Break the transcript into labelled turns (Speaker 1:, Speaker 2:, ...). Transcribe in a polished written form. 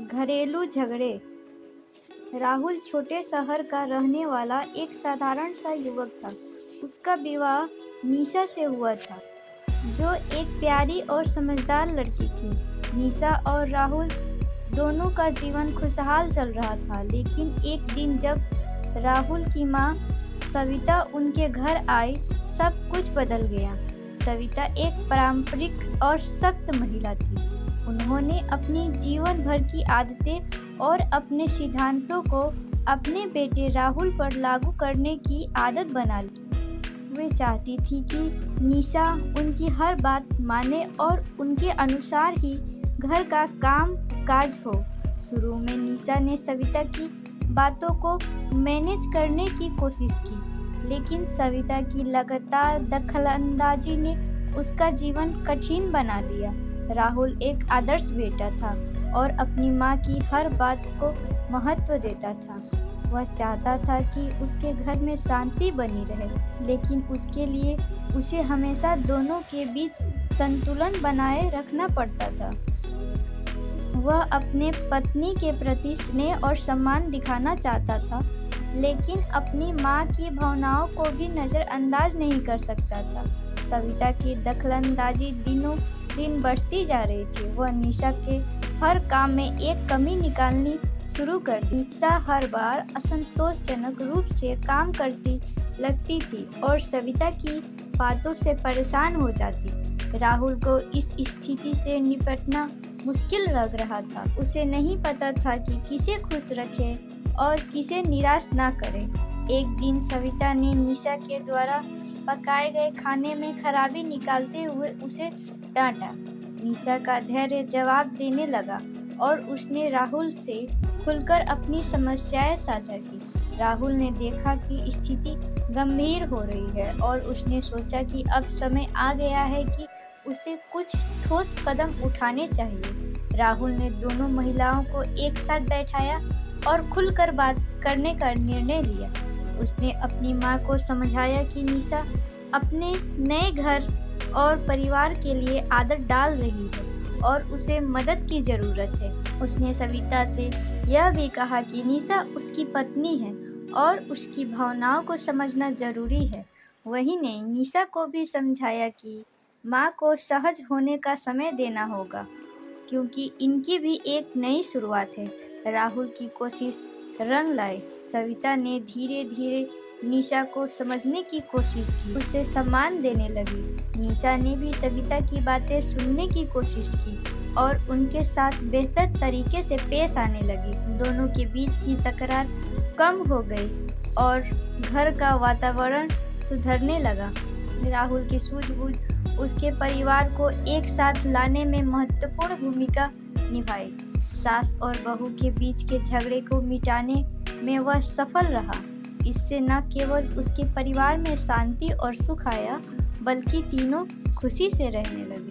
Speaker 1: घरेलू झगड़े। राहुल छोटे शहर का रहने वाला एक साधारण सा युवक था। उसका विवाह निशा से हुआ था, जो एक प्यारी और समझदार लड़की थी। निशा और राहुल दोनों का जीवन खुशहाल चल रहा था, लेकिन एक दिन जब राहुल की माँ सविता उनके घर आई, सब कुछ बदल गया। सविता एक पारंपरिक और सख्त महिला थी। उन्होंने अपनी जीवन भर की आदतें और अपने सिद्धांतों को अपने बेटे राहुल पर लागू करने की आदत बना ली। वे चाहती थी कि निशा उनकी हर बात माने और उनके अनुसार ही घर का काम काज हो। शुरू में निशा ने सविता की बातों को मैनेज करने की कोशिश की, लेकिन सविता की लगातार दखलंदाजी ने उसका जीवन कठिन बना दिया। राहुल एक आदर्श बेटा था और अपनी माँ की हर बात को महत्व देता था। वह चाहता था कि उसके घर में शांति बनी रहे, लेकिन उसके लिए उसे हमेशा दोनों के बीच संतुलन बनाए रखना पड़ता था। वह अपने पत्नी के प्रति स्नेह और सम्मान दिखाना चाहता था, लेकिन अपनी माँ की भावनाओं को भी नज़रअंदाज नहीं कर सकता था। सविता की दखलंदाजी दिनों दिन बढ़ती जा रही थी। वह निशा के हर काम में एक कमी निकालनी शुरू कर दी। निशा हर बार असंतोषजनक रूप से काम करती लगती थी और सविता की बातों से परेशान हो जाती। राहुल को इस स्थिति से निपटना मुश्किल लग रहा था। उसे नहीं पता था कि किसे खुश रखे और किसे निराश ना करे। एक दिन सविता ने निशा के द्वारा पकाए गए खाने में खराबी निकालते हुए उसे डांटा। निशा का धैर्य जवाब देने लगा और उसने राहुल से खुलकर अपनी समस्याएं साझा की। राहुल ने देखा कि स्थिति गंभीर हो रही है और उसने सोचा कि अब समय आ गया है कि उसे कुछ ठोस कदम उठाने चाहिए। राहुल ने दोनों महिलाओं को एक साथ बैठाया और खुलकर बात करने का निर्णय लिया। उसने अपनी माँ को समझाया कि निशा अपने नए घर और परिवार के लिए आदत डाल रही है और उसे मदद की ज़रूरत है। उसने सविता से यह भी कहा कि निशा उसकी पत्नी है और उसकी भावनाओं को समझना ज़रूरी है। वहीं ने निशा को भी समझाया कि माँ को सहज होने का समय देना होगा, क्योंकि इनकी भी एक नई शुरुआत है। राहुल की कोशिश रंग लाई। सविता ने धीरे धीरे निशा को समझने की कोशिश की, उसे सम्मान देने लगी। निशा ने भी सविता की बातें सुनने की कोशिश की और उनके साथ बेहतर तरीके से पेश आने लगी। दोनों के बीच की तकरार कम हो गई और घर का वातावरण सुधरने लगा। राहुल की सूझबूझ उसके परिवार को एक साथ लाने में महत्वपूर्ण भूमिका निभाई। सास और बहू के बीच के झगड़े को मिटाने में वह सफल रहा। इससे न केवल उसके परिवार में शांति और सुख आया, बल्कि तीनों खुशी से रहने लगे।